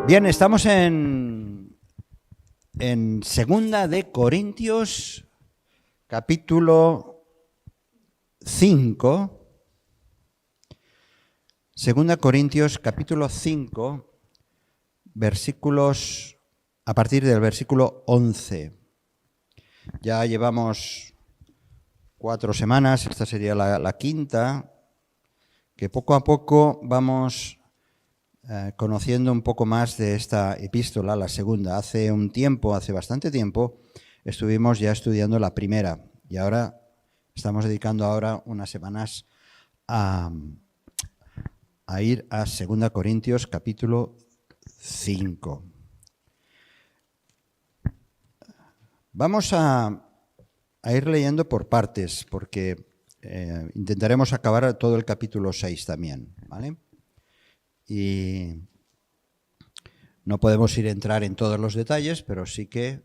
Bien, estamos en Segunda de Corintios, capítulo 5. Segunda Corintios, capítulo 5, versículos a partir del versículo 11. Ya llevamos 4 semanas, esta sería la quinta, que poco a poco vamos conociendo un poco más de esta epístola, la segunda. Hace bastante tiempo, estuvimos ya estudiando la primera y ahora estamos dedicando unas semanas a ir a 2 Corintios capítulo 5. Vamos a ir leyendo por partes porque intentaremos acabar todo el capítulo 6 también, ¿vale? Y no podemos entrar en todos los detalles, pero sí que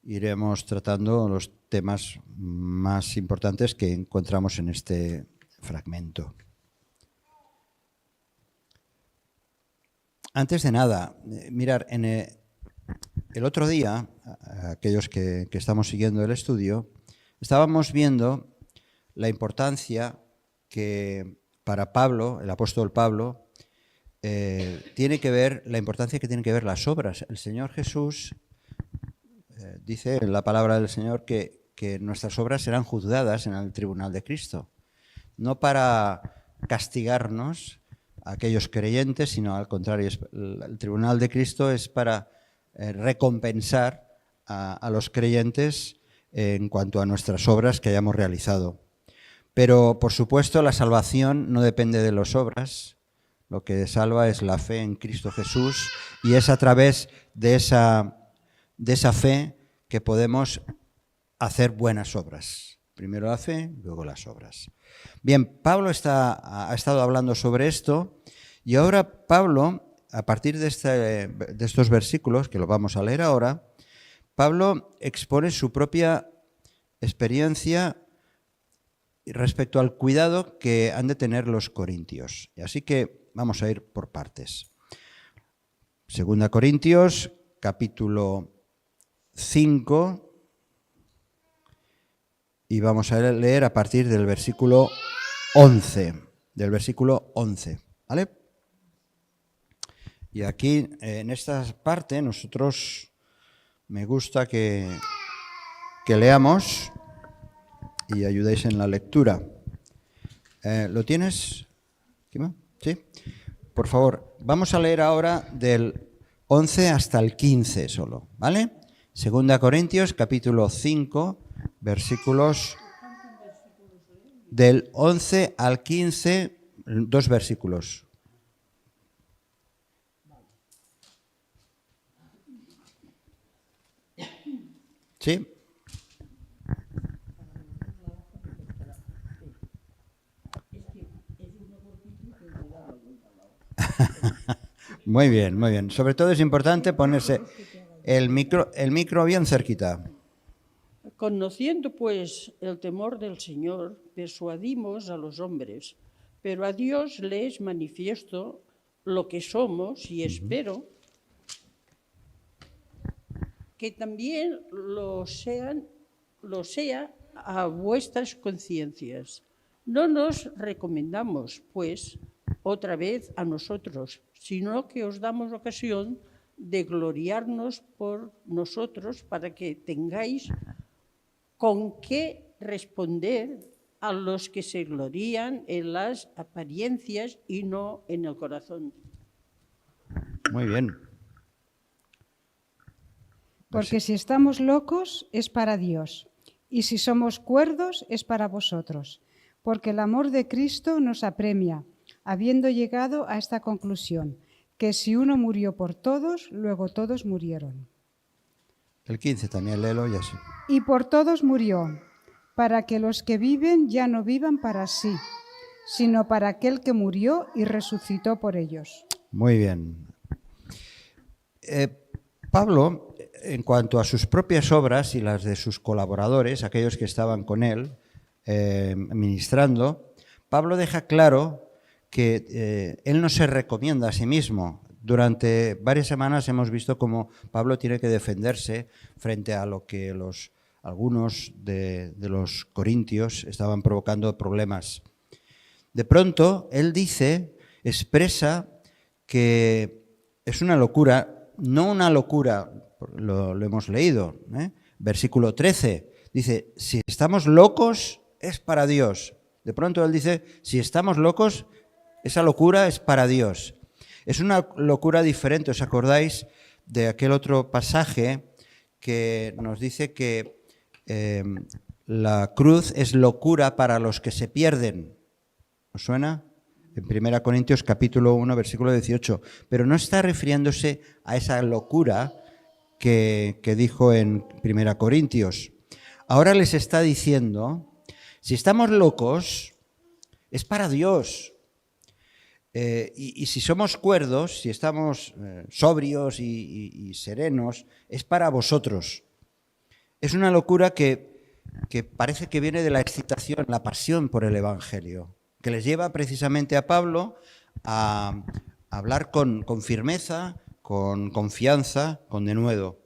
iremos tratando los temas más importantes que encontramos en este fragmento. Antes de nada, mirar, el otro día, aquellos que estamos siguiendo el estudio, estábamos viendo la importancia que para Pablo, el apóstol Pablo, tiene que ver la importancia que tienen que ver las obras. El Señor Jesús dice en la palabra del Señor que nuestras obras serán juzgadas en el tribunal de Cristo, no para castigarnos a aquellos creyentes, sino al contrario, el tribunal de Cristo es para recompensar a los creyentes en cuanto a nuestras obras que hayamos realizado. Pero, por supuesto, la salvación no depende de las obras. Lo que salva es la fe en Cristo Jesús y es a través de esa fe que podemos hacer buenas obras. Primero la fe, luego las obras. Bien, Pablo ha estado hablando sobre esto y ahora Pablo, a partir de estos versículos, que lo vamos a leer ahora, Pablo expone su propia experiencia respecto al cuidado que han de tener los corintios. Así que vamos a ir por partes. 2 Corintios, capítulo 5, y vamos a leer a partir del versículo 11. ¿Vale? Y aquí, en esta parte, me gusta que leamos y ayudéis en la lectura. ¿Lo tienes, Kima? ¿Sí? Por favor, vamos a leer ahora del 11 hasta el 15 solo, ¿vale? 2 Corintios, capítulo 5, versículos del 11 al 15, 2 versículos. ¿Sí? Muy bien, muy bien. Sobre todo es importante ponerse el micro bien cerquita. Conociendo, pues, el temor del Señor, persuadimos a los hombres, pero a Dios le es manifiesto lo que somos y espero que también lo sea a vuestras conciencias. No nos recomendamos, pues, otra vez a nosotros, sino que os damos ocasión de gloriarnos por nosotros para que tengáis con qué responder a los que se glorían en las apariencias y no en el corazón. Muy bien. Porque si estamos locos es para Dios, y si somos cuerdos es para vosotros, porque el amor de Cristo nos apremia, habiendo llegado a esta conclusión, que si uno murió por todos, luego todos murieron. El 15 también, léelo y así. Y por todos murió, para que los que viven ya no vivan para sí, sino para aquel que murió y resucitó por ellos. Muy bien. Pablo, en cuanto a sus propias obras y las de sus colaboradores, aquellos que estaban con él ministrando, Pablo deja claro que él no se recomienda a sí mismo. durante varias semanas hemos visto cómo Pablo tiene que defenderse frente a lo que algunos de los corintios estaban provocando problemas. De pronto, él expresa que es una locura, no una locura, lo hemos leído, versículo 13, dice, si estamos locos es para Dios. De pronto él dice, si estamos locos, esa locura es para Dios. Es una locura diferente, ¿os acordáis de aquel otro pasaje que nos dice que la cruz es locura para los que se pierden? ¿Os suena? En 1 Corintios capítulo 1, versículo 18. Pero no está refiriéndose a esa locura que dijo en 1 Corintios. Ahora les está diciendo, si estamos locos, es para Dios. Y si somos cuerdos, si estamos sobrios y serenos, es para vosotros. Es una locura que parece que viene de la excitación, la pasión por el Evangelio, que les lleva precisamente a Pablo a hablar con firmeza, con confianza, con denuedo.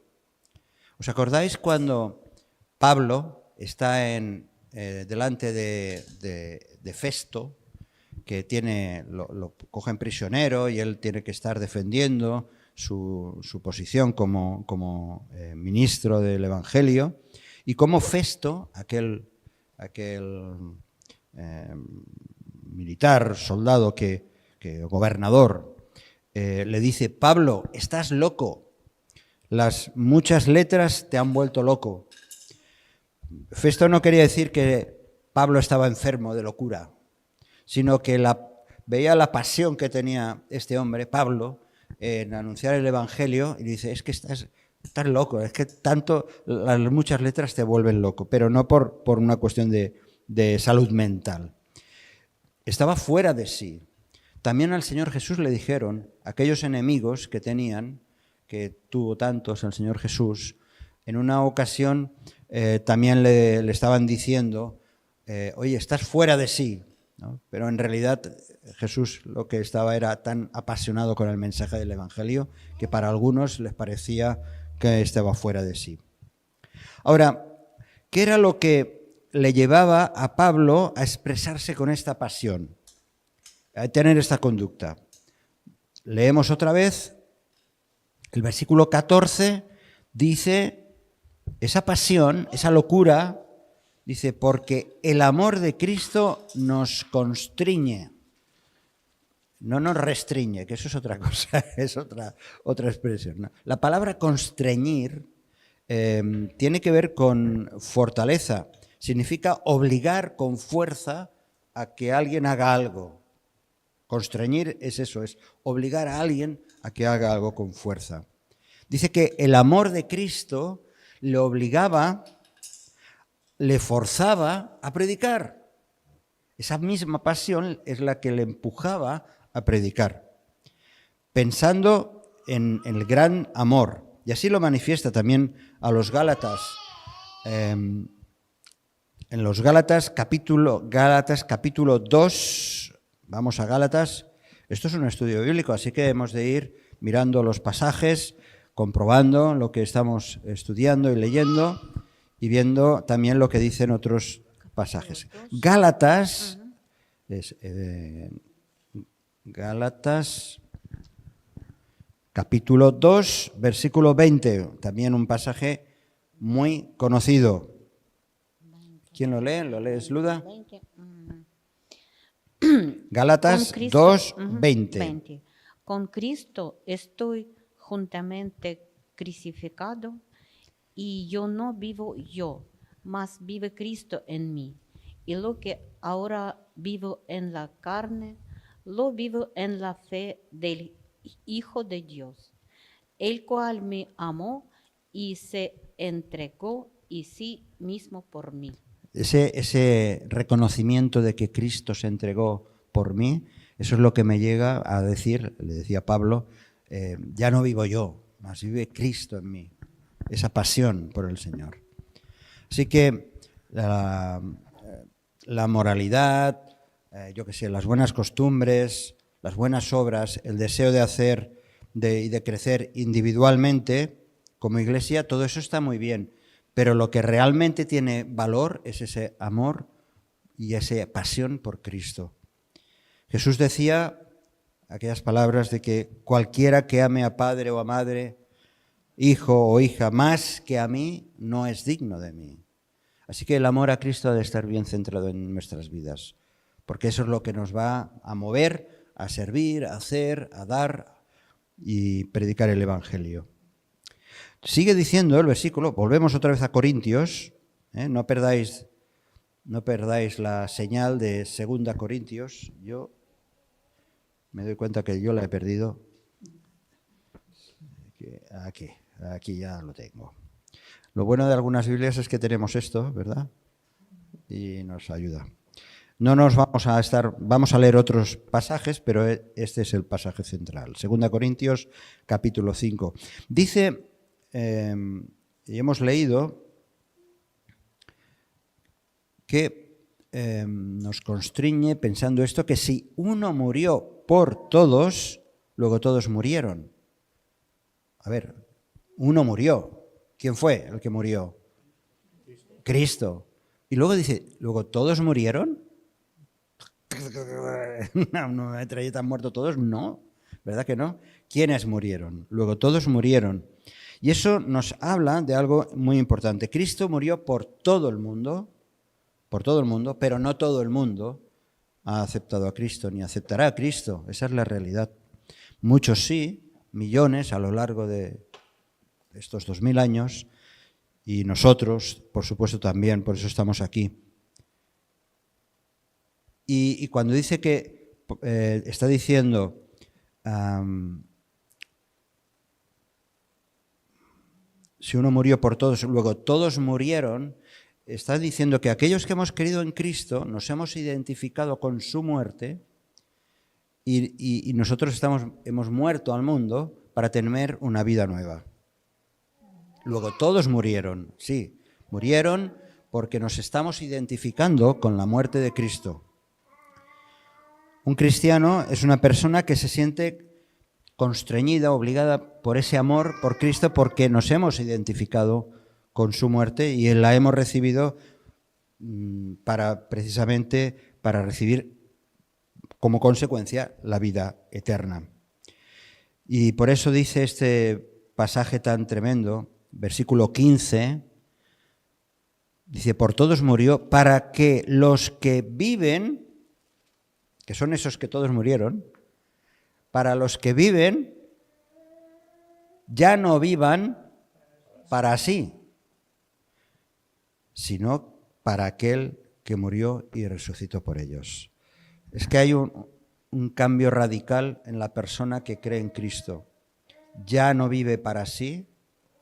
¿Os acordáis cuando Pablo está delante de Festo, que lo cogen prisionero y él tiene que estar defendiendo su posición como ministro del Evangelio, y cómo Festo, aquel militar, soldado, gobernador, le dice, Pablo, estás loco, las muchas letras te han vuelto loco. Festo no quería decir que Pablo estaba enfermo de locura, sino que veía la pasión que tenía este hombre, Pablo, en anunciar el Evangelio, y dice, es que estás loco, es que tanto las muchas letras te vuelven loco, pero no por una cuestión de salud mental. Estaba fuera de sí. También al Señor Jesús le dijeron, aquellos enemigos que tuvo tantos el Señor Jesús, en una ocasión también le estaban diciendo, oye, estás fuera de sí, ¿no? Pero en realidad Jesús lo que era tan apasionado con el mensaje del Evangelio que para algunos les parecía que estaba fuera de sí. Ahora, ¿qué era lo que le llevaba a Pablo a expresarse con esta pasión, a tener esta conducta? Leemos otra vez, el versículo 14 dice, esa pasión, esa locura, dice, porque el amor de Cristo nos constriñe, no nos restringe, que eso es otra cosa, es otra expresión, ¿no? La palabra constreñir tiene que ver con fortaleza, significa obligar con fuerza a que alguien haga algo. Constreñir es eso, es obligar a alguien a que haga algo con fuerza. Dice que el amor de Cristo le obligaba, le forzaba a predicar. Esa misma pasión es la que le empujaba a predicar, pensando en el gran amor. Y así lo manifiesta también a los Gálatas. En los Gálatas capítulo 2, vamos a Gálatas. Esto es un estudio bíblico, así que hemos de ir mirando los pasajes, comprobando lo que estamos estudiando y leyendo y viendo también lo que dicen otros pasajes. Gálatas, Gálatas capítulo 2, versículo 20, también un pasaje muy conocido. ¿Quién lo lee? ¿Lo lees, Luda? Gálatas 2, 20. Con Cristo estoy juntamente crucificado, y yo no vivo yo, mas vive Cristo en mí. Y lo que ahora vivo en la carne, lo vivo en la fe del Hijo de Dios, el cual me amó y se entregó y sí mismo por mí. Ese reconocimiento de que Cristo se entregó por mí, eso es lo que me llega a decir, le decía Pablo, ya no vivo yo, mas vive Cristo en mí. Esa pasión por el Señor. Así que la moralidad, las buenas costumbres, las buenas obras, el deseo de hacer y de crecer individualmente como iglesia, todo eso está muy bien, pero lo que realmente tiene valor es ese amor y esa pasión por Cristo. Jesús decía aquellas palabras de que cualquiera que ame a padre o a madre, hijo o hija, más que a mí, no es digno de mí. Así que el amor a Cristo ha de estar bien centrado en nuestras vidas, porque eso es lo que nos va a mover, a servir, a hacer, a dar y predicar el Evangelio. Sigue diciendo el versículo, volvemos otra vez a Corintios, no perdáis la señal de 2 Corintios. Yo me doy cuenta que yo la he perdido. Aquí ya lo tengo. Lo bueno de algunas Biblias es que tenemos esto, ¿verdad? Y nos ayuda. No nos vamos a leer otros pasajes, pero este es el pasaje central. 2 Corintios, capítulo 5. Dice, y hemos leído, que nos constriñe pensando esto, que si uno murió por todos, luego todos murieron. A ver, uno murió. ¿Quién fue el que murió? Cristo. Y luego dice, luego todos murieron. ¿Una metralleta han muerto todos? No, ¿verdad que no? ¿Quiénes murieron? Luego todos murieron. Y eso nos habla de algo muy importante. Cristo murió por todo el mundo, pero no todo el mundo ha aceptado a Cristo ni aceptará a Cristo. Esa es la realidad. Muchos sí, millones a lo largo de estos 2000 años, y nosotros, por supuesto, también, por eso estamos aquí. Y cuando dice que está diciendo si uno murió por todos, luego todos murieron, está diciendo que aquellos que hemos creído en Cristo nos hemos identificado con su muerte y nosotros hemos muerto al mundo para tener una vida nueva. Luego todos murieron, sí, murieron porque nos estamos identificando con la muerte de Cristo. Un cristiano es una persona que se siente constreñida, obligada por ese amor por Cristo, porque nos hemos identificado con su muerte y la hemos recibido precisamente para recibir como consecuencia la vida eterna. Y por eso dice este pasaje tan tremendo, versículo 15, dice, por todos murió, para que los que viven, que son esos que todos murieron, para los que viven, ya no vivan para sí, sino para aquel que murió y resucitó por ellos. Es que hay un cambio radical en la persona que cree en Cristo. Ya no vive para sí,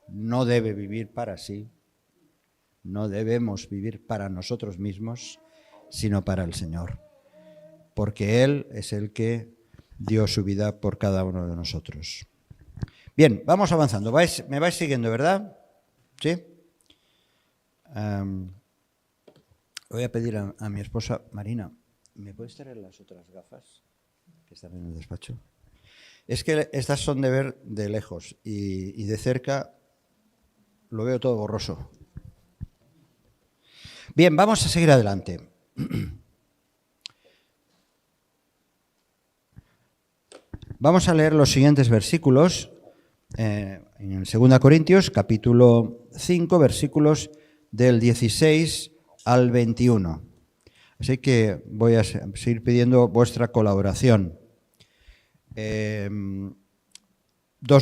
no debe vivir para sí, no debemos vivir para nosotros mismos, sino para el Señor, porque Él es el que dio su vida por cada uno de nosotros. Bien, vamos avanzando. ¿Me vais siguiendo, verdad? ¿Sí? Voy a pedir a mi esposa, Marina, ¿me puedes traer las otras gafas que están en el despacho? Es que estas son de ver de lejos y de cerca lo veo todo borroso. Bien, vamos a seguir adelante. Vamos a leer los siguientes versículos en 2 Corintios, capítulo 5, versículos del 16 al 21. Así que voy a seguir pidiendo vuestra colaboración. 2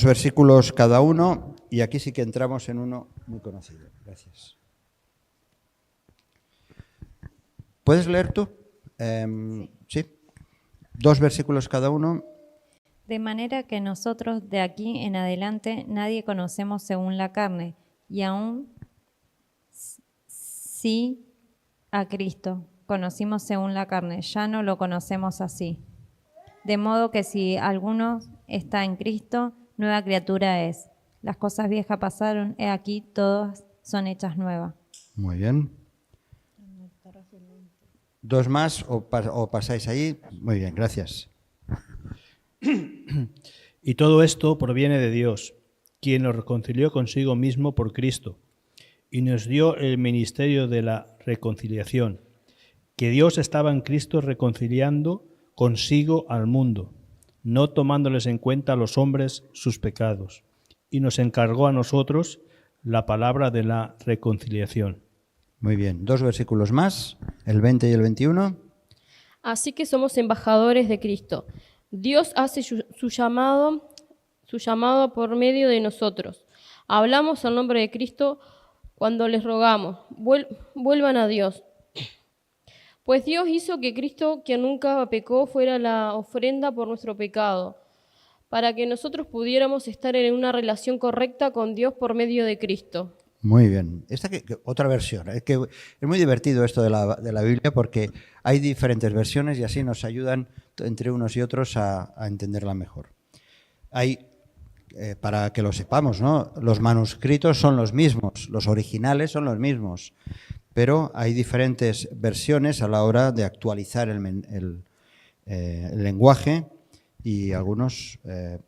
versículos cada uno, y aquí sí que entramos en uno muy conocido. Gracias. ¿Puedes leer tú? Sí. 2 versículos cada uno. De manera que nosotros de aquí en adelante nadie conocemos según la carne, y aún sí a Cristo conocimos según la carne, ya no lo conocemos así. De modo que si alguno está en Cristo, nueva criatura es. Las cosas viejas pasaron, he aquí todas son hechas nuevas. Muy bien. 2 más o pasáis ahí. Muy bien, gracias. Y todo esto proviene de Dios, quien nos reconcilió consigo mismo por Cristo y nos dio el ministerio de la reconciliación, que Dios estaba en Cristo reconciliando consigo al mundo, no tomándoles en cuenta a los hombres sus pecados, y nos encargó a nosotros la palabra de la reconciliación. Muy bien, 2 versículos más, el 20 y el 21. Así que somos embajadores de Cristo. Dios hace su llamado por medio de nosotros. Hablamos al nombre de Cristo cuando les rogamos, vuelvan a Dios. Pues Dios hizo que Cristo, quien nunca pecó, fuera la ofrenda por nuestro pecado, para que nosotros pudiéramos estar en una relación correcta con Dios por medio de Cristo. Muy bien. Otra versión. Es que es muy divertido esto de la Biblia porque hay diferentes versiones y así nos ayudan entre unos y otros a entenderla mejor. Hay, para que lo sepamos, ¿no? Los manuscritos son los mismos, los originales son los mismos, pero hay diferentes versiones a la hora de actualizar el lenguaje y algunos,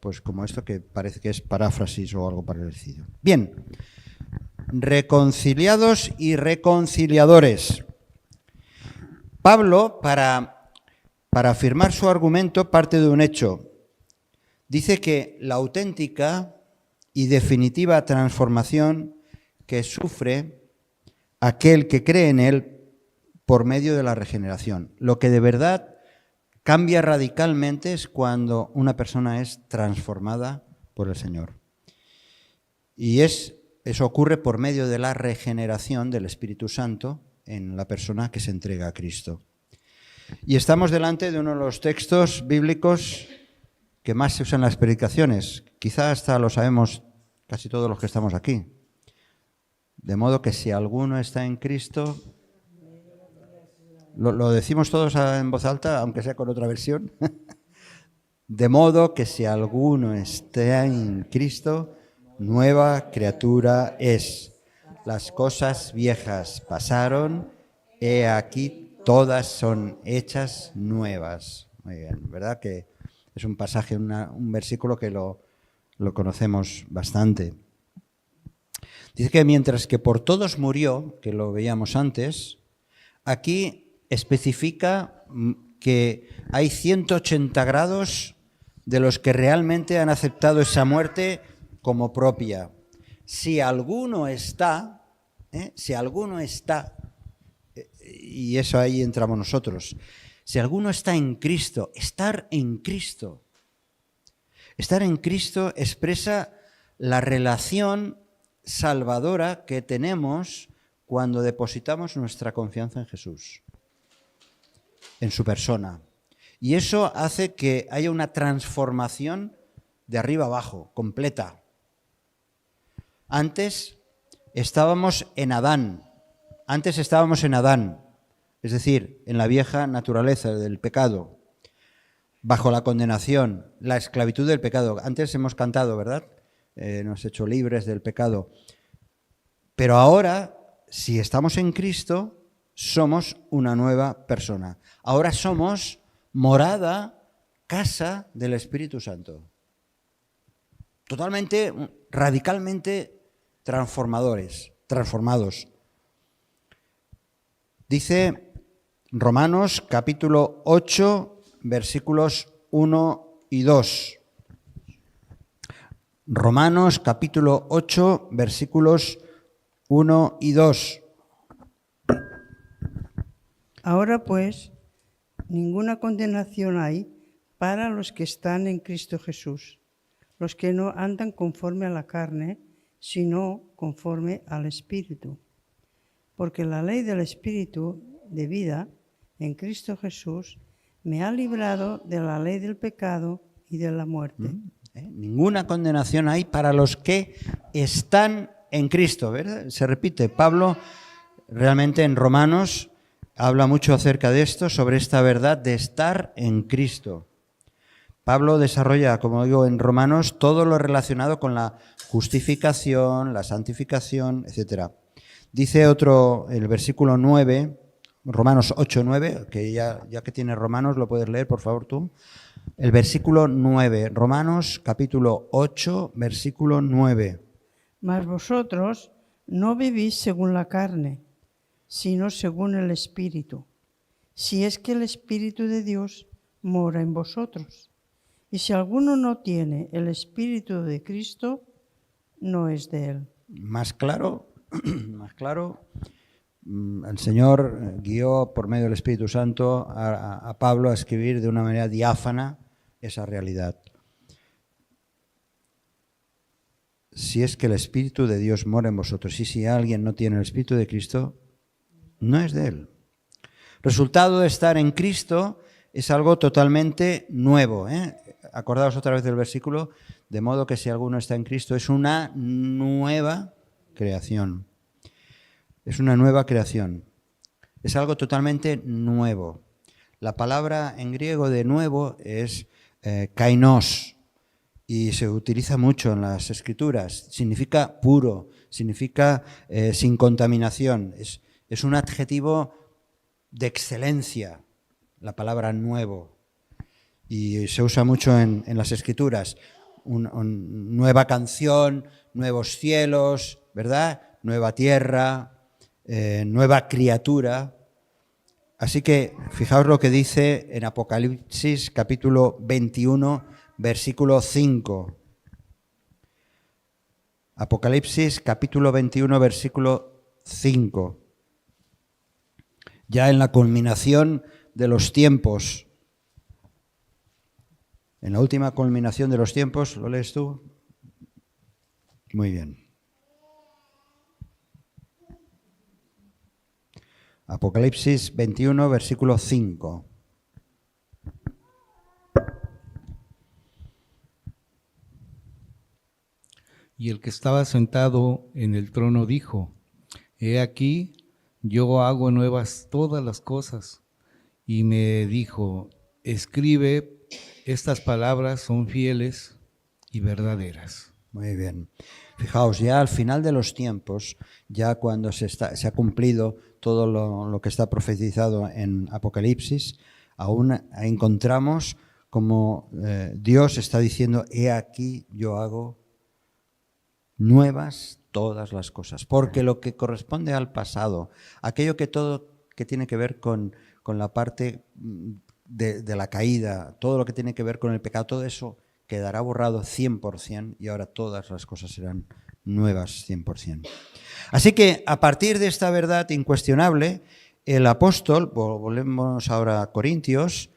pues como esto que parece que es paráfrasis o algo parecido. Bien. Reconciliados y reconciliadores. Pablo, para afirmar su argumento, parte de un hecho. Dice que la auténtica y definitiva transformación que sufre aquel que cree en él por medio de la regeneración. Lo que de verdad cambia radicalmente es cuando una persona es transformada por el Señor. Y eso ocurre por medio de la regeneración del Espíritu Santo en la persona que se entrega a Cristo. Y estamos delante de uno de los textos bíblicos que más se usan en las predicaciones. Quizá hasta lo sabemos casi todos los que estamos aquí. De modo que si alguno está en Cristo, lo decimos todos en voz alta, aunque sea con otra versión. De modo que si alguno está en Cristo, nueva criatura es. Las cosas viejas pasaron, he aquí todas son hechas nuevas. Muy bien, ¿verdad? Que es un pasaje, un versículo que lo conocemos bastante. Dice que mientras que por todos murió, que lo veíamos antes, aquí especifica que hay 180 grados de los que realmente han aceptado esa muerte como propia. Si alguno está, y eso ahí entramos nosotros, si alguno está en Cristo, estar en Cristo expresa la relación salvadora que tenemos cuando depositamos nuestra confianza en Jesús, en su persona. Y eso hace que haya una transformación de arriba abajo, completa. Antes estábamos en Adán, es decir, en la vieja naturaleza del pecado, bajo la condenación, la esclavitud del pecado. Antes hemos cantado, ¿verdad? Nos ha hecho libres del pecado. Pero ahora, si estamos en Cristo, somos una nueva persona. Ahora somos morada, casa del Espíritu Santo. Totalmente, radicalmente transformados. Dice Romanos capítulo 8, versículos 1 y 2. Romanos capítulo 8, versículos 1 y 2. Ahora pues, ninguna condenación hay para los que están en Cristo Jesús, los que no andan conforme a la carne, sino conforme al Espíritu. Porque la ley del Espíritu de vida en Cristo Jesús me ha librado de la ley del pecado y de la muerte. Ninguna condenación hay para los que están en Cristo, ¿verdad? Se repite, Pablo realmente en Romanos habla mucho acerca de esto, sobre esta verdad de estar en Cristo. Pablo desarrolla, como digo, en Romanos todo lo relacionado con la justificación, la santificación, etc. Dice el versículo 9, Romanos 8, 9, que ya que tiene Romanos, lo puedes leer, por favor, tú. El versículo 9, Romanos capítulo 8, versículo 9. Mas vosotros no vivís según la carne, sino según el Espíritu, si es que el Espíritu de Dios mora en vosotros. Y si alguno no tiene el Espíritu de Cristo, no es de él. Más claro, más claro, el Señor guió por medio del Espíritu Santo a Pablo a escribir de una manera diáfana esa realidad. Si es que el Espíritu de Dios mora en vosotros, y si alguien no tiene el Espíritu de Cristo, no es de él. Resultado de estar en Cristo es algo totalmente nuevo, ¿eh? Acordaos otra vez del versículo, de modo que si alguno está en Cristo es una nueva creación. Es una nueva creación. Es algo totalmente nuevo. La palabra en griego de nuevo es kainos y se utiliza mucho en las Escrituras. Significa puro, significa sin contaminación. Es un adjetivo de excelencia, la palabra nuevo. Y se usa mucho en las Escrituras. Nueva canción, nuevos cielos, ¿verdad? Nueva tierra, nueva criatura. Así que fijaos lo que dice en Apocalipsis capítulo 21, versículo 5. Apocalipsis capítulo 21, versículo 5. Ya en la culminación de los tiempos. En la última culminación de los tiempos, ¿lo lees tú? Muy bien. Apocalipsis 21, versículo 5. Y el que estaba sentado en el trono dijo: He aquí, yo hago nuevas todas las cosas. Y me dijo: escribe, estas palabras son fieles y verdaderas. Muy bien. Fijaos, ya al final de los tiempos, ya cuando se ha cumplido todo lo que está profetizado en Apocalipsis, aún encontramos como Dios está diciendo: he aquí yo hago nuevas todas las cosas. Porque lo que corresponde al pasado, aquello que todo que tiene que ver con la parte de la caída, todo lo que tiene que ver con el pecado, todo eso quedará borrado 100% y ahora todas las cosas serán nuevas 100%. Así que a partir de esta verdad incuestionable, el apóstol, volvemos ahora a Corintios,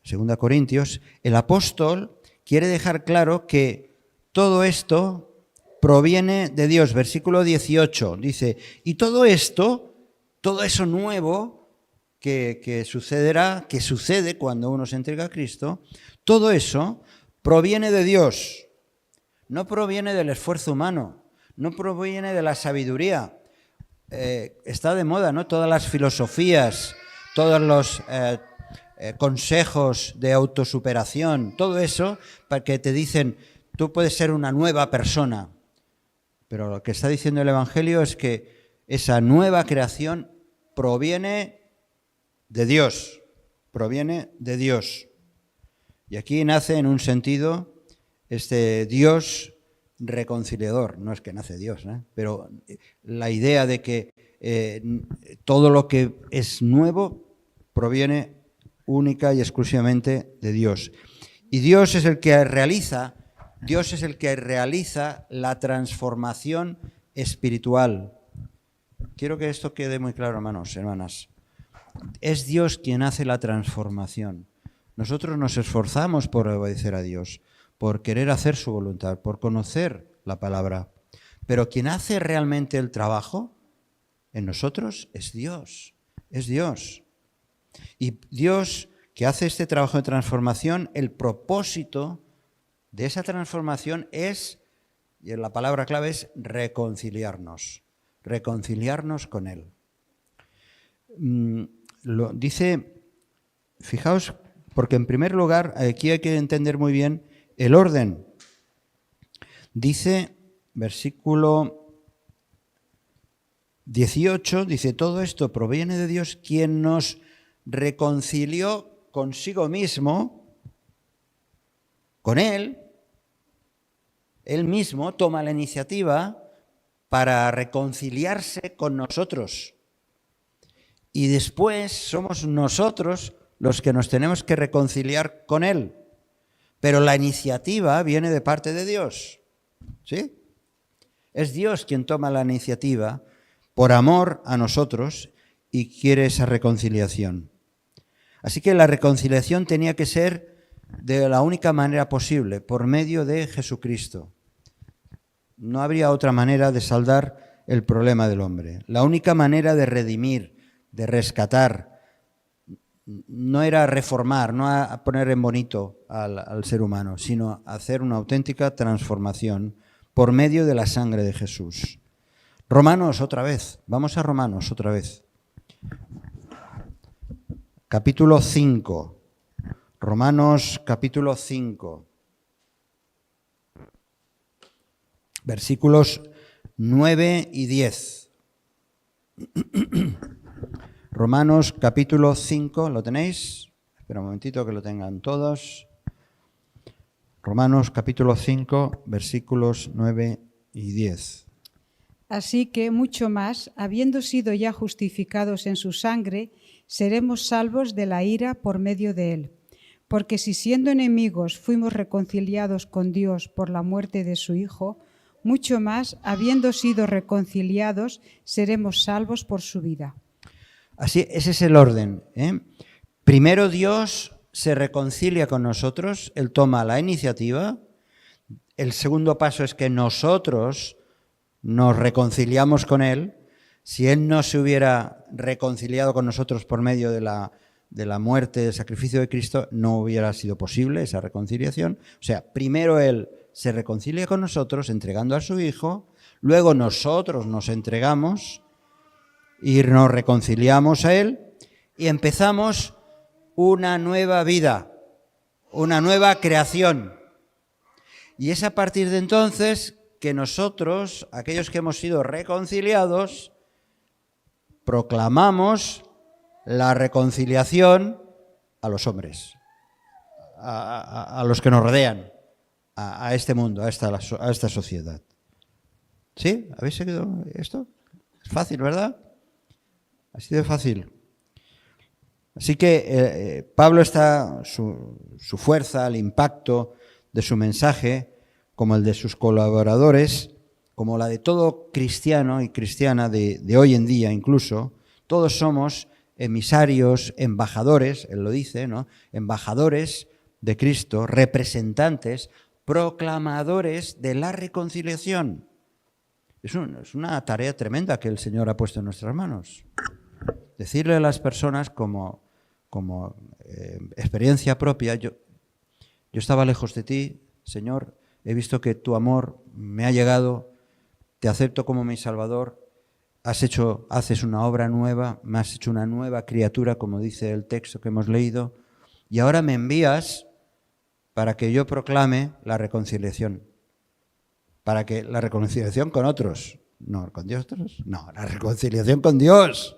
2 Corintios, el apóstol quiere dejar claro que todo esto proviene de Dios. Versículo 18 dice: y todo esto, todo eso nuevo que sucederá, que sucede cuando uno se entrega a Cristo, todo eso proviene de Dios, no proviene del esfuerzo humano, no proviene de la sabiduría. Está de moda, ¿no? Todas las filosofías, todos los consejos de autosuperación, todo eso, para que te dicen, tú puedes ser una nueva persona. Pero lo que está diciendo el Evangelio es que esa nueva creación proviene de Dios, proviene de Dios. Y aquí nace en un sentido este Dios reconciliador. No es que nace Dios, ¿eh? Pero la idea de que todo lo que es nuevo proviene única y exclusivamente de Dios. Y Dios es el que realiza la transformación espiritual. Quiero que esto quede muy claro, hermanos, hermanas. Es Dios quien hace la transformación. Nosotros nos esforzamos por obedecer a Dios, por querer hacer su voluntad, por conocer la palabra. Pero quien hace realmente el trabajo en nosotros es Dios. Es Dios. Y Dios que hace este trabajo de transformación, el propósito de esa transformación es, y la palabra clave es reconciliarnos con Él. Lo dice, fijaos, porque en primer lugar aquí hay que entender muy bien el orden. Dice, versículo 18, dice, todo esto proviene de Dios, quien nos reconcilió consigo mismo con Él, Él mismo toma la iniciativa para reconciliarse con nosotros. Y después somos nosotros los que nos tenemos que reconciliar con Él. Pero la iniciativa viene de parte de Dios. ¿Sí? Es Dios quien toma la iniciativa por amor a nosotros y quiere esa reconciliación. Así que la reconciliación tenía que ser de la única manera posible, por medio de Jesucristo. No habría otra manera de saldar el problema del hombre. La única manera de redimir, de rescatar, no era reformar, no a poner en bonito al ser humano, sino hacer una auténtica transformación por medio de la sangre de Jesús. Romanos otra vez, vamos a Romanos otra vez. Capítulo 5, Romanos capítulo 5, versículos 9 y 10. Romanos capítulo 5, ¿lo tenéis? Espera un momentito que lo tengan todos. Romanos capítulo 5, versículos 9 y 10. Así que mucho más, habiendo sido ya justificados en su sangre, seremos salvos de la ira por medio de él. Porque si siendo enemigos fuimos reconciliados con Dios por la muerte de su Hijo, mucho más, habiendo sido reconciliados, seremos salvos por su vida. Así, ese es el orden, ¿eh? Primero Dios se reconcilia con nosotros, Él toma la iniciativa. El segundo paso es que nosotros nos reconciliamos con Él. Si Él no se hubiera reconciliado con nosotros por medio de la muerte, del sacrificio de Cristo, no hubiera sido posible esa reconciliación. O sea, primero Él se reconcilia con nosotros entregando a su Hijo, luego nosotros nos entregamos y nos reconciliamos a Él y empezamos una nueva vida, una nueva creación. Y es a partir de entonces que nosotros, aquellos que hemos sido reconciliados, proclamamos la reconciliación a los hombres, a los que nos rodean, a este mundo, a esta sociedad. ¿Sí? ¿Habéis seguido esto? Es fácil, ¿verdad? Así de fácil. Así que Pablo está, su fuerza, el impacto de su mensaje, como el de sus colaboradores, como la de todo cristiano y cristiana de hoy en día incluso, todos somos emisarios, embajadores, él lo dice, ¿no? Embajadores de Cristo, representantes, proclamadores de la reconciliación. Es una tarea tremenda que el Señor ha puesto en nuestras manos. Decirle a las personas como experiencia propia, yo estaba lejos de ti, Señor, he visto que tu amor me ha llegado, te acepto como mi Salvador, haces una obra nueva, me has hecho una nueva criatura, como dice el texto que hemos leído, y ahora me envías para que yo proclame la reconciliación. Para que la reconciliación con otros, no con Dios, no, la reconciliación con Dios.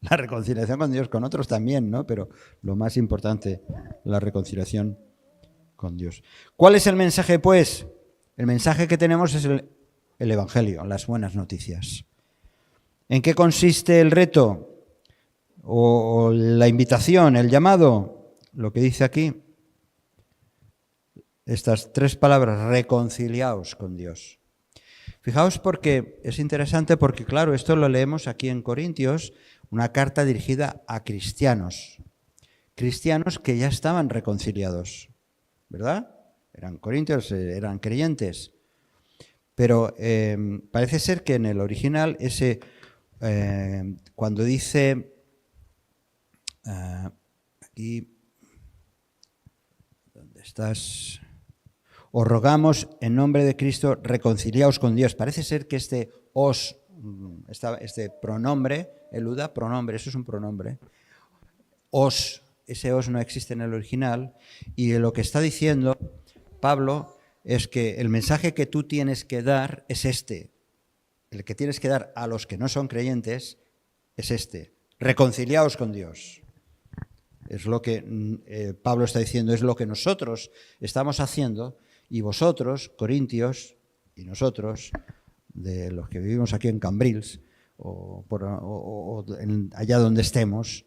La reconciliación con Dios, con otros también, ¿no? Pero lo más importante, la reconciliación con Dios. ¿Cuál es el mensaje, pues? El mensaje que tenemos es el Evangelio, las buenas noticias. ¿En qué consiste el reto? O la invitación, el llamado, lo que dice aquí. Estas tres palabras, reconciliaos con Dios. Fijaos porque es interesante porque, claro, esto lo leemos aquí en Corintios, una carta dirigida a cristianos. Cristianos que ya estaban reconciliados, ¿verdad? Eran corintios, eran creyentes. Pero parece ser que en el original, cuando dice, aquí, ¿dónde estás? Os rogamos en nombre de Cristo, reconciliaos con Dios. Parece ser que este pronombre, eluda, pronombre, eso es un pronombre. Ese os no existe en el original. Y lo que está diciendo Pablo es que el mensaje que tú tienes que dar es este. El que tienes que dar a los que no son creyentes es este. Reconciliaos con Dios. Es lo que Pablo está diciendo, es lo que nosotros estamos haciendo, y vosotros, corintios, y nosotros, de los que vivimos aquí en Cambrils, allá donde estemos,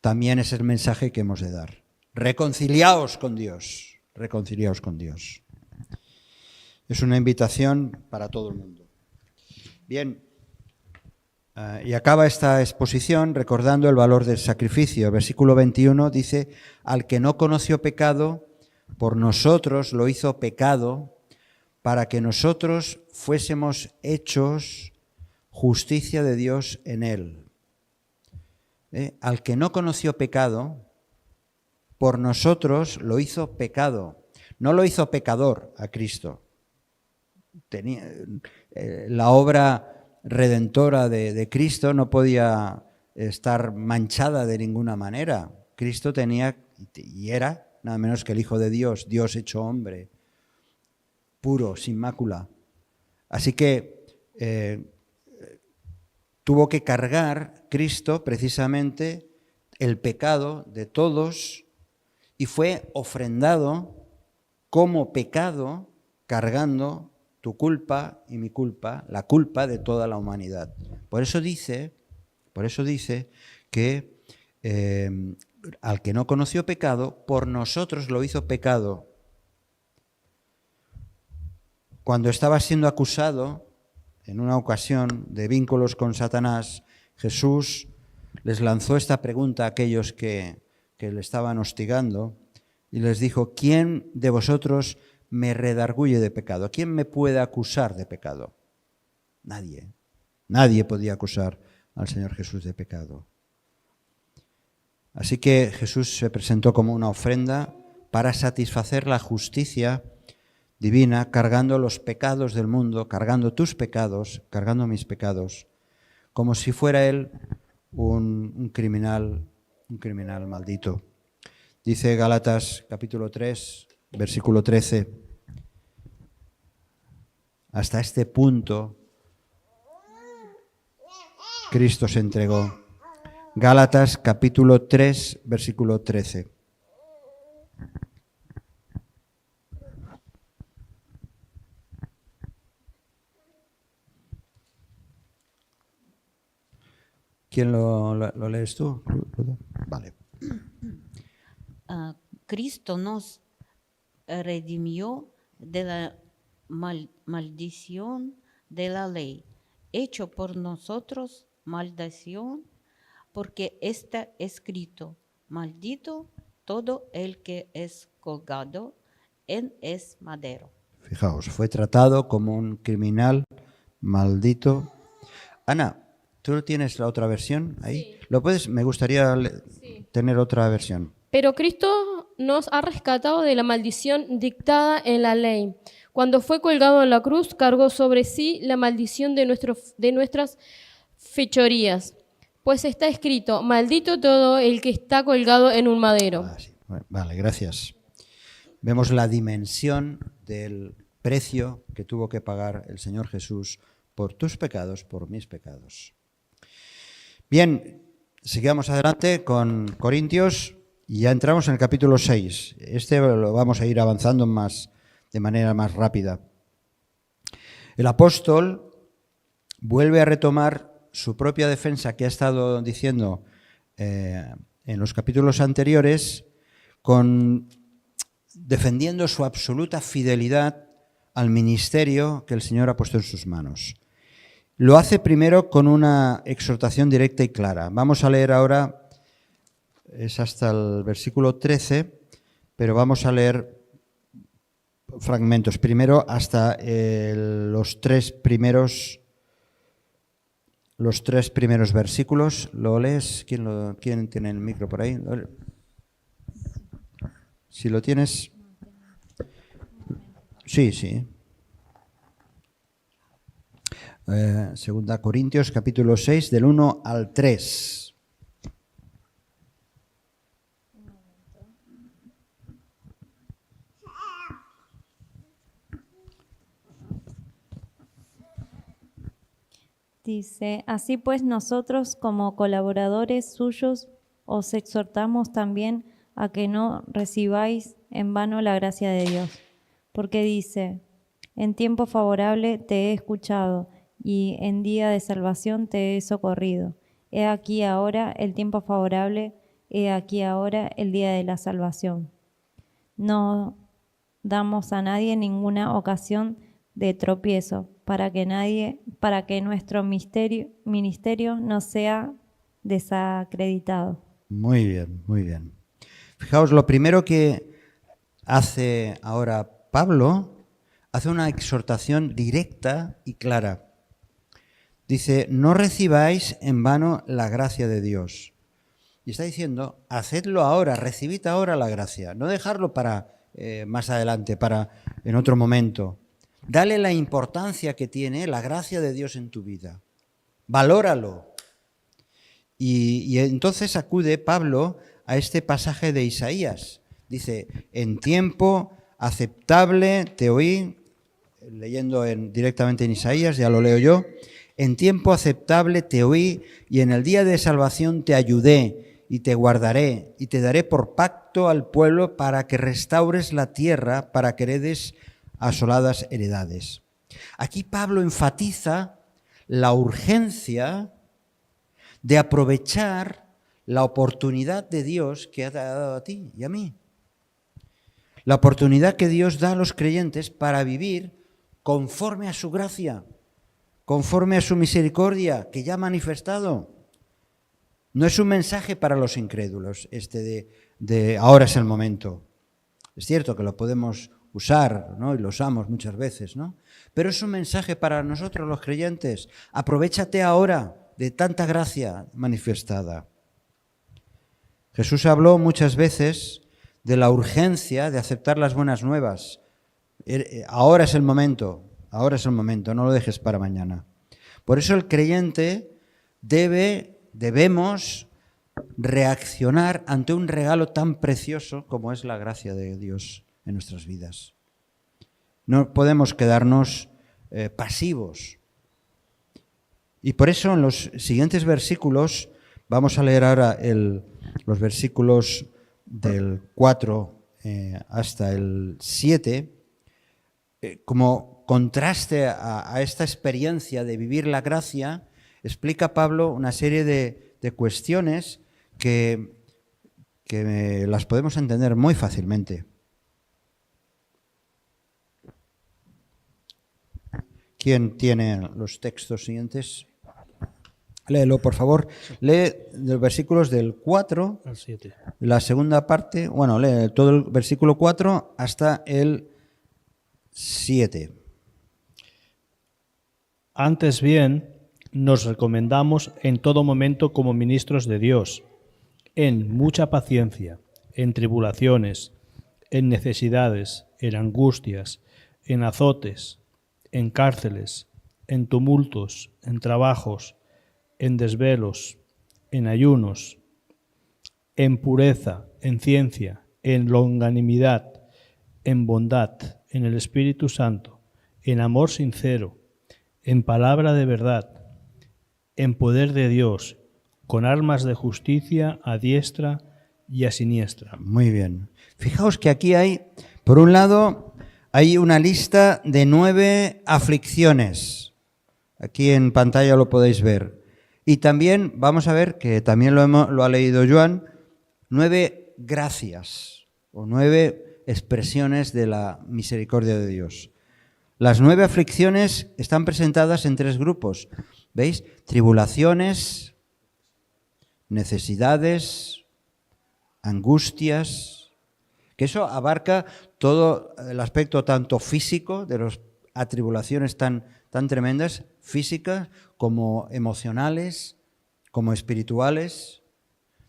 también es el mensaje que hemos de dar. Reconciliaos con Dios, reconciliaos con Dios. Es una invitación para todo el mundo. Bien, y acaba esta exposición recordando el valor del sacrificio. El versículo 21 dice, al que no conoció pecado, por nosotros lo hizo pecado, para que nosotros fuésemos hechos justicia de Dios en él. Al que no conoció pecado, por nosotros lo hizo pecado. No lo hizo pecador a Cristo. La obra redentora de Cristo no podía estar manchada de ninguna manera. Cristo tenía y era nada menos que el Hijo de Dios, Dios hecho hombre, puro, sin mácula. Así que tuvo que cargar Cristo precisamente el pecado de todos y fue ofrendado como pecado, cargando tu culpa y mi culpa, la culpa de toda la humanidad. Por eso dice que al que no conoció pecado, por nosotros lo hizo pecado. Cuando estaba siendo acusado en una ocasión de vínculos con Satanás, Jesús les lanzó esta pregunta a aquellos que le estaban hostigando y les dijo, ¿quién de vosotros me redarguye de pecado? ¿Quién me puede acusar de pecado? Nadie. Nadie podía acusar al Señor Jesús de pecado. Así que Jesús se presentó como una ofrenda para satisfacer la justicia divina, cargando los pecados del mundo, cargando tus pecados, cargando mis pecados, como si fuera Él un criminal maldito. Dice Gálatas capítulo 3, versículo 13, hasta este punto Cristo se entregó. Gálatas capítulo 3, versículo 13. ¿Quién lo lees tú? Vale. Cristo nos redimió de la maldición de la ley, hecho por nosotros maldición, porque está escrito, maldito todo el que es colgado en es madero. Fijaos, fue tratado como un criminal maldito. Ana, ¿tú tienes la otra versión ahí? Sí. ¿Lo puedes? Me gustaría tener otra versión. Pero Cristo nos ha rescatado de la maldición dictada en la ley. Cuando fue colgado en la cruz, cargó sobre sí la maldición de nuestras fechorías. Pues está escrito, maldito todo el que está colgado en un madero. Sí. Vale, gracias. Vemos la dimensión del precio que tuvo que pagar el Señor Jesús por tus pecados, por mis pecados. Bien, sigamos adelante con Corintios y ya entramos en el capítulo 6. Lo vamos a ir avanzando de manera más rápida. El apóstol vuelve a retomar su propia defensa que ha estado diciendo en los capítulos anteriores, defendiendo su absoluta fidelidad al ministerio que el Señor ha puesto en sus manos. Lo hace primero con una exhortación directa y clara. Vamos a leer ahora, es hasta el versículo 13, pero vamos a leer fragmentos. Primero hasta los tres primeros versículos. ¿Lo lees? ¿Quién tiene el micro por ahí? Si lo tienes. Sí. Segunda Corintios, capítulo 6, del 1 al 3. Dice, así pues nosotros como colaboradores suyos os exhortamos también a que no recibáis en vano la gracia de Dios, porque dice, en tiempo favorable te he escuchado y en día de salvación te he socorrido. He aquí ahora el tiempo favorable, he aquí ahora el día de la salvación. No damos a nadie ninguna ocasión de tropiezo, para que nuestro ministerio no sea desacreditado. Muy bien, muy bien. Fijaos, lo primero que hace ahora Pablo, hace una exhortación directa y clara. Dice, no recibáis en vano la gracia de Dios. Y está diciendo, hacedlo ahora, recibid ahora la gracia, no dejarlo para más adelante, para en otro momento. Dale la importancia que tiene la gracia de Dios en tu vida. Valóralo. Y entonces acude Pablo a este pasaje de Isaías. Dice, en tiempo aceptable te oí, leyendo directamente en Isaías, ya lo leo yo, en tiempo aceptable te oí y en el día de salvación te ayudé y te guardaré y te daré por pacto al pueblo para que restaures la tierra, para que heredes asoladas heredades. Aquí Pablo enfatiza la urgencia de aprovechar la oportunidad de Dios que ha dado a ti y a mí. La oportunidad que Dios da a los creyentes para vivir conforme a su gracia, conforme a su misericordia que ya ha manifestado. No es un mensaje para los incrédulos, de ahora es el momento. Es cierto que lo podemos usar, ¿no? Y lo usamos muchas veces, ¿no? Pero es un mensaje para nosotros los creyentes. Aprovéchate ahora de tanta gracia manifestada. Jesús habló muchas veces de la urgencia de aceptar las buenas nuevas. Ahora es el momento, no lo dejes para mañana. Por eso el creyente debemos reaccionar ante un regalo tan precioso como es la gracia de Dios en nuestras vidas. No podemos quedarnos pasivos. Y por eso en los siguientes versículos, vamos a leer ahora los versículos del 4 hasta el 7, como contraste a esta experiencia de vivir la gracia, explica Pablo una serie de cuestiones que las podemos entender muy fácilmente. ¿Quién tiene los textos siguientes? Léelo, por favor. Lee los versículos del 4 al 7. La segunda parte, bueno, lee todo el versículo 4 hasta el 7. Antes bien, nos recomendamos en todo momento como ministros de Dios, en mucha paciencia, en tribulaciones, en necesidades, en angustias, en azotes, en cárceles, en tumultos, en trabajos, en desvelos, en ayunos, en pureza, en ciencia, en longanimidad, en bondad, en el Espíritu Santo, en amor sincero, en palabra de verdad, en poder de Dios, con armas de justicia a diestra y a siniestra. Muy bien. Fijaos que aquí hay, por un lado, hay una lista de 9 aflicciones. Aquí en pantalla lo podéis ver. Y también vamos a ver, que también lo ha leído Joan, 9 gracias o 9 expresiones de la misericordia de Dios. Las 9 aflicciones están presentadas en 3 grupos. ¿Veis? Tribulaciones, necesidades, angustias, que eso abarca todo el aspecto tanto físico de las atribulaciones tan tremendas, físicas, como emocionales, como espirituales.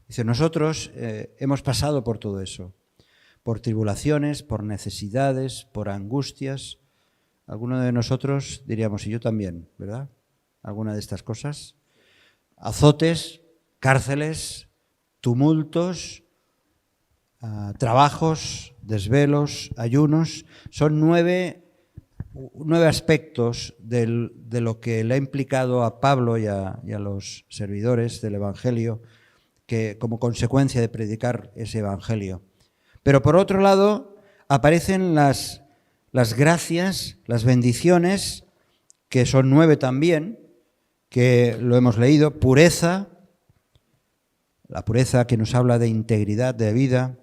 Dice, nosotros hemos pasado por todo eso, por tribulaciones, por necesidades, por angustias. Alguno de nosotros diríamos, y yo también, ¿verdad? Alguna de estas cosas. Azotes, cárceles, tumultos, trabajos, desvelos, ayunos. Son 9 aspectos de lo que le ha implicado a Pablo y a los servidores del Evangelio como consecuencia de predicar ese evangelio. Pero por otro lado, aparecen las gracias, las bendiciones, que son 9 también, que lo hemos leído: pureza, la pureza que nos habla de integridad de vida.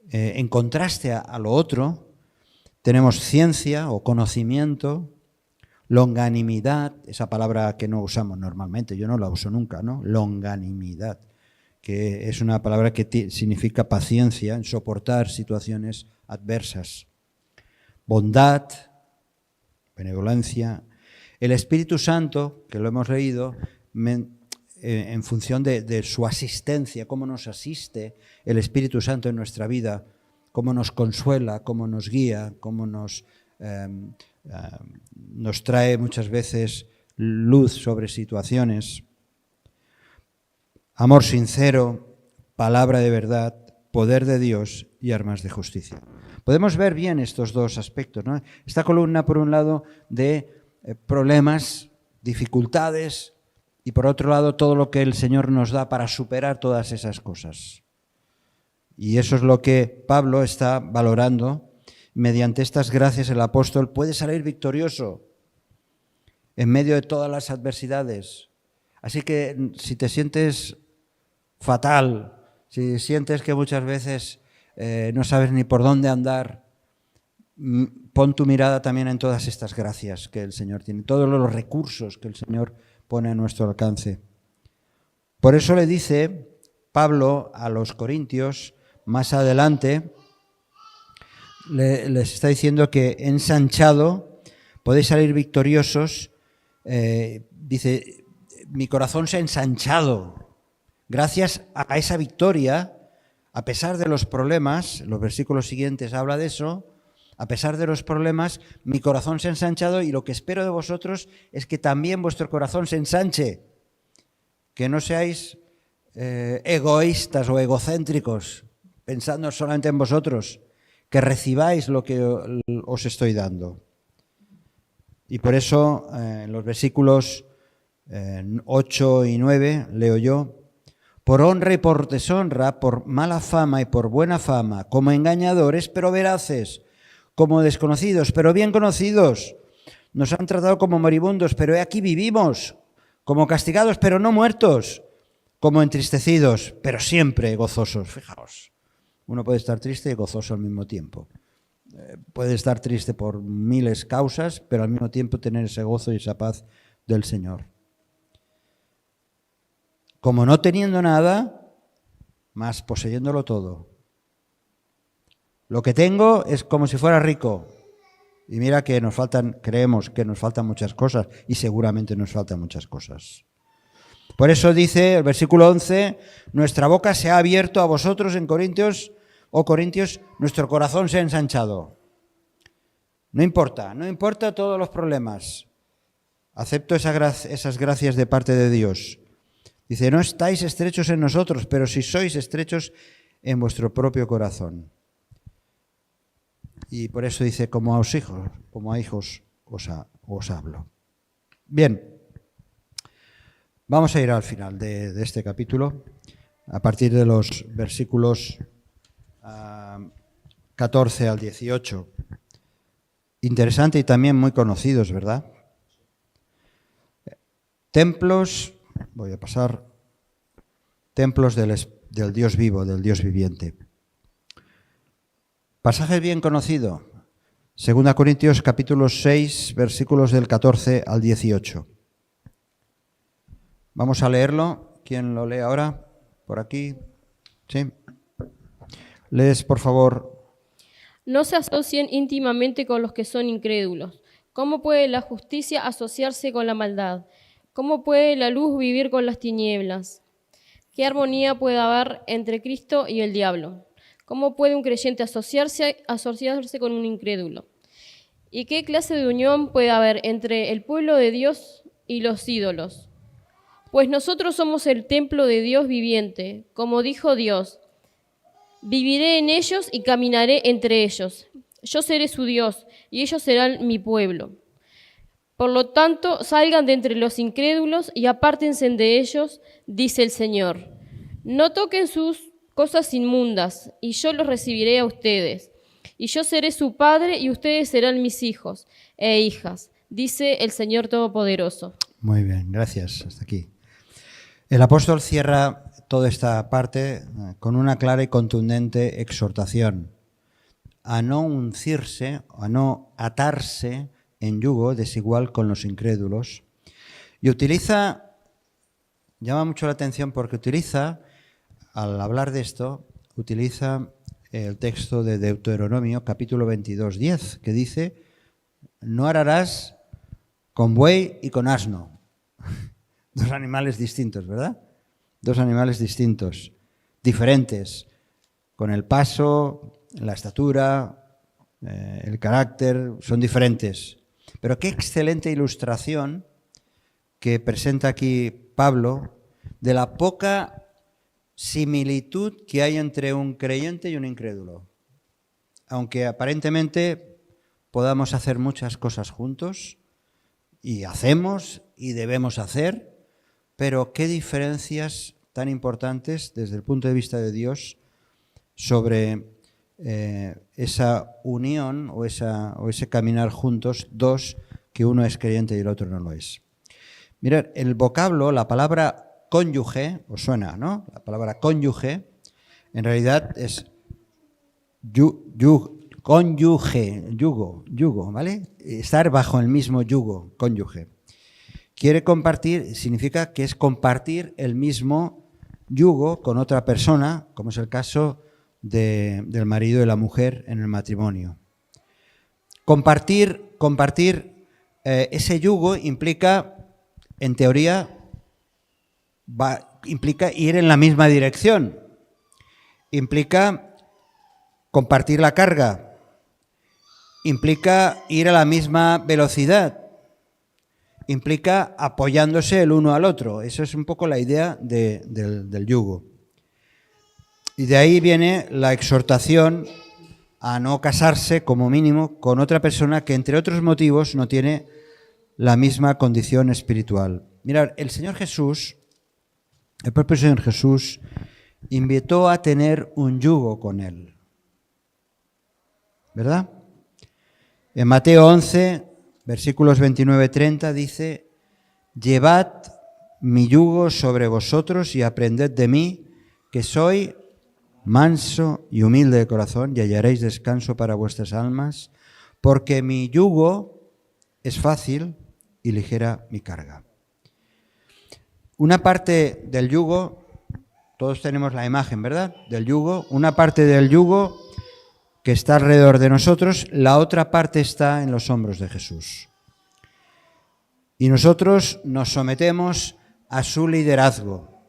En contraste a lo otro, tenemos ciencia o conocimiento, longanimidad, esa palabra que no usamos normalmente, yo no la uso nunca, ¿no? Longanimidad, que es una palabra que significa paciencia en soportar situaciones adversas. Bondad, benevolencia. El Espíritu Santo, que lo hemos leído, en función de su asistencia, cómo nos asiste el Espíritu Santo en nuestra vida, cómo nos consuela, cómo nos guía, cómo nos trae muchas veces luz sobre situaciones. Amor sincero, palabra de verdad, poder de Dios y armas de justicia. Podemos ver bien estos dos aspectos, ¿no? Esta columna, por un lado, de problemas, dificultades, y por otro lado, todo lo que el Señor nos da para superar todas esas cosas. Y eso es lo que Pablo está valorando. Mediante estas gracias el apóstol puede salir victorioso en medio de todas las adversidades. Así que si te sientes fatal, si sientes que muchas veces no sabes ni por dónde andar, pon tu mirada también en todas estas gracias que el Señor tiene, todos los recursos que el Señor pone a nuestro alcance. Por eso le dice Pablo a los corintios, más adelante, les está diciendo que ensanchado podéis salir victoriosos. Dice, mi corazón se ha ensanchado gracias a esa victoria, a pesar de los problemas. Los versículos siguientes habla de eso. A pesar de los problemas, mi corazón se ha ensanchado, y lo que espero de vosotros es que también vuestro corazón se ensanche, que no seáis egoístas o egocéntricos, pensando solamente en vosotros, que recibáis lo que os estoy dando. Y por eso en los versículos 8 y 9 leo yo: por honra y por deshonra, por mala fama y por buena fama, como engañadores pero veraces, como desconocidos pero bien conocidos, nos han tratado como moribundos, pero he aquí vivimos, como castigados pero no muertos, como entristecidos pero siempre gozosos. Fijaos, uno puede estar triste y gozoso al mismo tiempo. Puede estar triste por miles causas, pero al mismo tiempo tener ese gozo y esa paz del Señor. Como no teniendo nada, mas poseyéndolo todo. Lo que tengo es como si fuera rico. Y mira que nos faltan, creemos que nos faltan muchas cosas, y seguramente nos faltan muchas cosas. Por eso dice el versículo 11, nuestra boca se ha abierto a vosotros en Corintios, nuestro corazón se ha ensanchado. No importa todos los problemas. Acepto esas gracias de parte de Dios. Dice, no estáis estrechos en nosotros, pero si sois estrechos en vuestro propio corazón. Y por eso dice, como a hijos os hablo. Bien, vamos a ir al final de este capítulo, a partir de los versículos 14 al 18. Interesante y también muy conocidos, ¿verdad? Templos, voy a pasar, templos del Dios vivo, del Dios viviente. Pasaje bien conocido, 2 Corintios capítulo 6, versículos del 14 al 18. Vamos a leerlo. ¿Quién lo lee ahora? ¿Por aquí? ¿Sí? Lees, por favor. No se asocien íntimamente con los que son incrédulos. ¿Cómo puede la justicia asociarse con la maldad? ¿Cómo puede la luz vivir con las tinieblas? ¿Qué armonía puede haber entre Cristo y el diablo? ¿Cómo puede un creyente asociarse con un incrédulo? ¿Y qué clase de unión puede haber entre el pueblo de Dios y los ídolos? Pues nosotros somos el templo de Dios viviente, como dijo Dios. Viviré en ellos y caminaré entre ellos. Yo seré su Dios y ellos serán mi pueblo. Por lo tanto, salgan de entre los incrédulos y apártense de ellos, dice el Señor. No toquen sus cosas inmundas, y yo los recibiré a ustedes. Y yo seré su padre, y ustedes serán mis hijos e hijas, dice el Señor Todopoderoso. Muy bien, gracias. Hasta aquí. El apóstol cierra toda esta parte con una clara y contundente exhortación a no uncirse, a no atarse en yugo desigual con los incrédulos. Y llama mucho la atención porque al hablar de esto, utiliza el texto de Deuteronomio, capítulo 22, 10, que dice: no ararás con buey y con asno. Dos animales distintos, ¿verdad? Dos animales distintos, diferentes, con el paso, la estatura, el carácter, son diferentes. Pero qué excelente ilustración que presenta aquí Pablo de la poca similitud que hay entre un creyente y un incrédulo. Aunque aparentemente podamos hacer muchas cosas juntos, y hacemos y debemos hacer, pero qué diferencias tan importantes desde el punto de vista de Dios sobre esa unión o ese caminar juntos, dos, que uno es creyente y el otro no lo es. Mirad, el vocablo, la palabra cónyuge, os suena, ¿no? La palabra cónyuge, en realidad es cónyuge, yugo, ¿vale? Estar bajo el mismo yugo, cónyuge. Quiere compartir, significa que es compartir el mismo yugo con otra persona, como es el caso del marido y la mujer en el matrimonio. Compartir ese yugo implica, en teoría, implica ir en la misma dirección, implica compartir la carga, implica ir a la misma velocidad, implica apoyándose el uno al otro. Eso es un poco la idea del yugo. Y de ahí viene la exhortación a no casarse, como mínimo, con otra persona que, entre otros motivos, no tiene la misma condición espiritual. Mirad, el propio Señor Jesús, invitó a tener un yugo con Él. ¿Verdad? En Mateo 11, versículos 29-30 dice: llevad mi yugo sobre vosotros y aprended de mí, que soy manso y humilde de corazón, y hallaréis descanso para vuestras almas, porque mi yugo es fácil y ligera mi carga. Una parte del yugo, todos tenemos la imagen, ¿verdad?, del yugo. Una parte del yugo que está alrededor de nosotros, la otra parte está en los hombros de Jesús. Y nosotros nos sometemos a su liderazgo.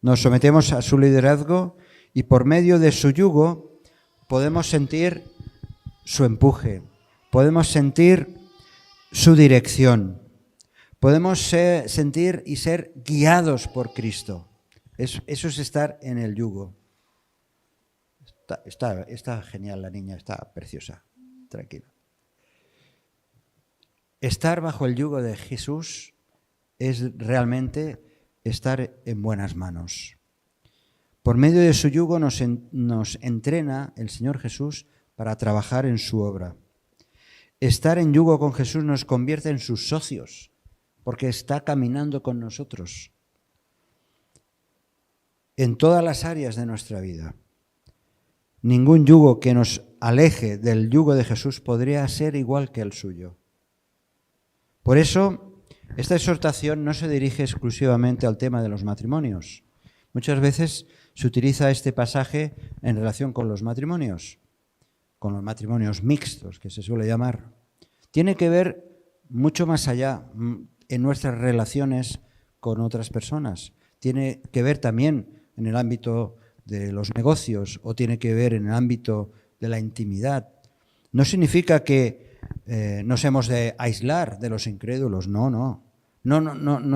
Nos sometemos a su liderazgo y por medio de su yugo podemos sentir su empuje, podemos sentir su dirección, podemos sentir y ser guiados por Cristo. Eso es estar en el yugo. Está genial la niña, está preciosa, tranquila. Estar bajo el yugo de Jesús es realmente estar en buenas manos. Por medio de su yugo nos entrena el Señor Jesús para trabajar en su obra. Estar en yugo con Jesús nos convierte en sus socios, porque está caminando con nosotros en todas las áreas de nuestra vida. Ningún yugo que nos aleje del yugo de Jesús podría ser igual que el suyo. Por eso, esta exhortación no se dirige exclusivamente al tema de los matrimonios. Muchas veces se utiliza este pasaje en relación con los matrimonios mixtos, que se suele llamar. Tiene que ver mucho más allá en nuestras relaciones con otras personas. Tiene que ver también en el ámbito de los negocios o tiene que ver en el ámbito de la intimidad. No significa que nos hemos de aislar de los incrédulos, no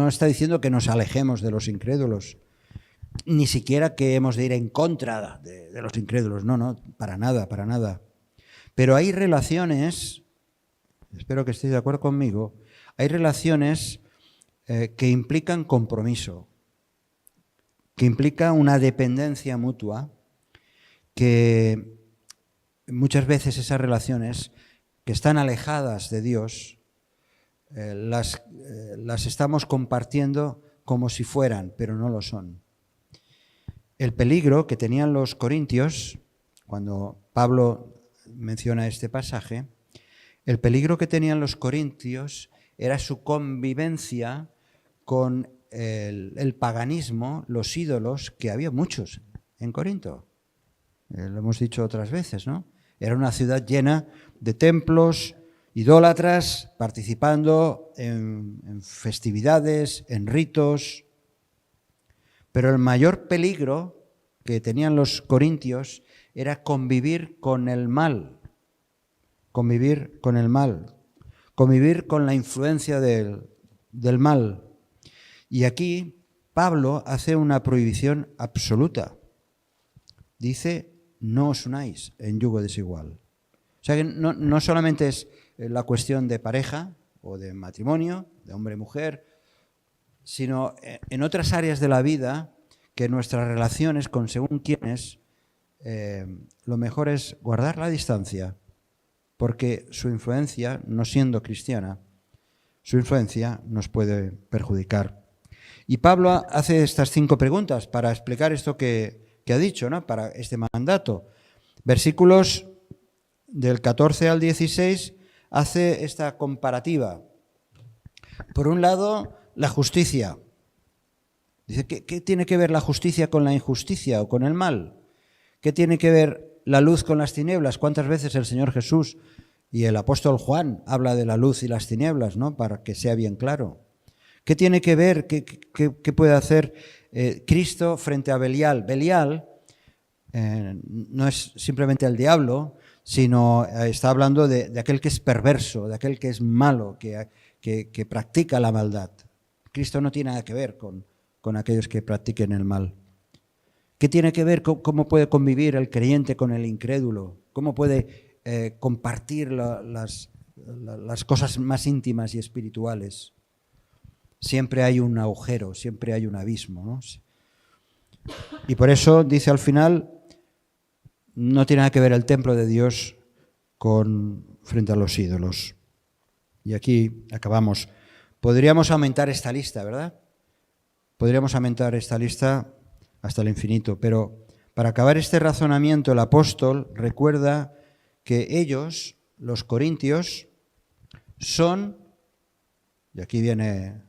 está diciendo que nos alejemos de los incrédulos, ni siquiera que hemos de ir en contra de los incrédulos, no, para nada. Pero hay relaciones, espero que estéis de acuerdo conmigo, hay relaciones que implican compromiso, que implica una dependencia mutua, que muchas veces esas relaciones que están alejadas de Dios las estamos compartiendo como si fueran, pero no lo son. El peligro que tenían los corintios, cuando Pablo menciona este pasaje, el peligro que tenían los corintios era su convivencia con el paganismo, los ídolos, que había muchos en Corinto. Lo hemos dicho otras veces, ¿no? Era una ciudad llena de templos idólatras, participando en festividades, en ritos. Pero el mayor peligro que tenían los corintios era convivir con el mal, convivir con el mal, convivir con la influencia del mal. Y aquí Pablo hace una prohibición absoluta. Dice, no os unáis en yugo desigual. O sea que no solamente es la cuestión de pareja o de matrimonio, de hombre-mujer, sino en otras áreas de la vida que nuestras relaciones con según quienes, lo mejor es guardar la distancia, porque su influencia, no siendo cristiana, su influencia nos puede perjudicar. Y Pablo hace estas 5 preguntas para explicar esto que ha dicho, ¿no? Para este mandato. Versículos del 14 al 16 hace esta comparativa. Por un lado, la justicia. Dice, ¿qué tiene que ver la justicia con la injusticia o con el mal? ¿Qué tiene que ver la luz con las tinieblas? ¿Cuántas veces el Señor Jesús y el apóstol Juan habla de la luz y las tinieblas, ¿no? Para que sea bien claro. ¿Qué tiene que ver, qué puede hacer Cristo frente a Belial? Belial no es simplemente el diablo, sino está hablando de aquel que es perverso, de aquel que es malo, que practica la maldad. Cristo no tiene nada que ver con aquellos que practiquen el mal. ¿Qué tiene que ver cómo puede convivir el creyente con el incrédulo? ¿Cómo puede compartir las cosas más íntimas y espirituales? Siempre hay un agujero, siempre hay un abismo, ¿no? Y por eso dice al final, no tiene nada que ver el templo de Dios frente a los ídolos. Y aquí acabamos. Podríamos aumentar esta lista, ¿verdad? Podríamos aumentar esta lista hasta el infinito, pero para acabar este razonamiento el apóstol recuerda que ellos, los corintios, son, y aquí viene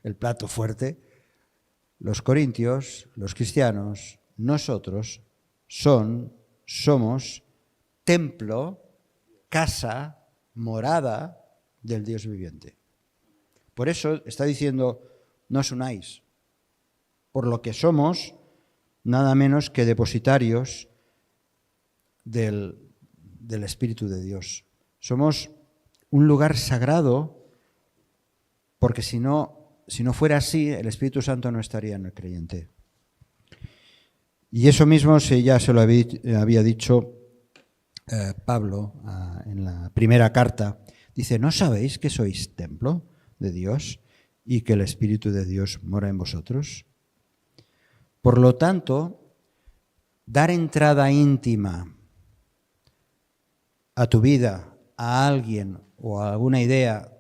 el plato fuerte, los corintios, los cristianos, nosotros somos templo, casa, morada del Dios viviente. Por eso está diciendo, no os unáis, por lo que somos nada menos que depositarios del Espíritu de Dios. Somos un lugar sagrado, porque si no fuera así, el Espíritu Santo no estaría en el creyente. Y eso mismo ya se lo había dicho Pablo en la primera carta. Dice, ¿no sabéis que sois templo de Dios y que el Espíritu de Dios mora en vosotros? Por lo tanto, dar entrada íntima a tu vida, a alguien o a alguna idea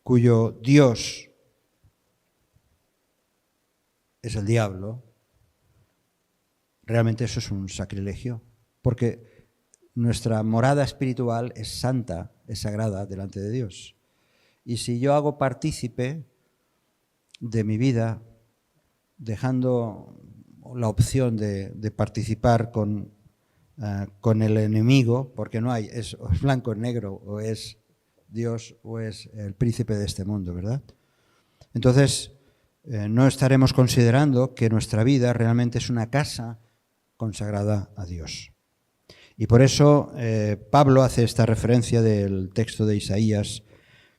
cuyo Dios es el diablo, realmente eso es un sacrilegio, porque nuestra morada espiritual es santa, es sagrada delante de Dios. Y si yo hago partícipe de mi vida, dejando la opción de participar con el enemigo, porque no hay, es blanco o negro, o es Dios o es el príncipe de este mundo, ¿verdad? Entonces, no estaremos considerando que nuestra vida realmente es una casa consagrada a Dios. Y por eso Pablo hace esta referencia del texto de Isaías,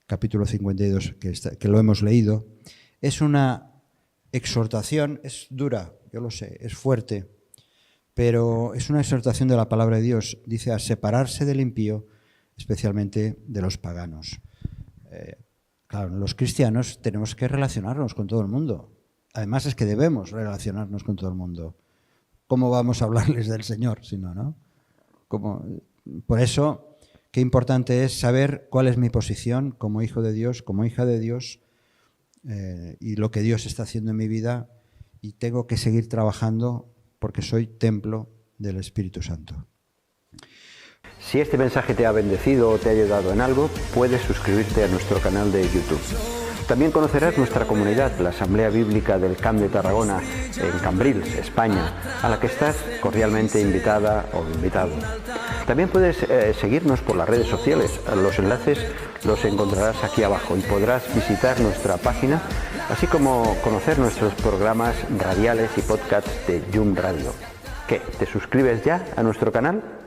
capítulo 52, que lo hemos leído. Es una exhortación, es dura, yo lo sé, es fuerte, pero es una exhortación de la palabra de Dios. Dice a separarse del impío, especialmente de los paganos. Claro, los cristianos tenemos que relacionarnos con todo el mundo. además es que debemos relacionarnos con todo el mundo. ¿Cómo vamos a hablarles del Señor si no, no? Por eso, qué importante es saber cuál es mi posición como hijo de Dios, como hija de Dios, y lo que Dios está haciendo en mi vida, y tengo que seguir trabajando porque soy templo del Espíritu Santo. Si este mensaje te ha bendecido o te ha ayudado en algo, puedes suscribirte a nuestro canal de YouTube. También conocerás nuestra comunidad, la Asamblea Bíblica del Camp de Tarragona, en Cambrils, España, a la que estás cordialmente invitada o invitado. También puedes seguirnos por las redes sociales. Los enlaces los encontrarás aquí abajo y podrás visitar nuestra página, así como conocer nuestros programas radiales y podcasts de Yum Radio. ¿Qué? ¿Te suscribes ya a nuestro canal?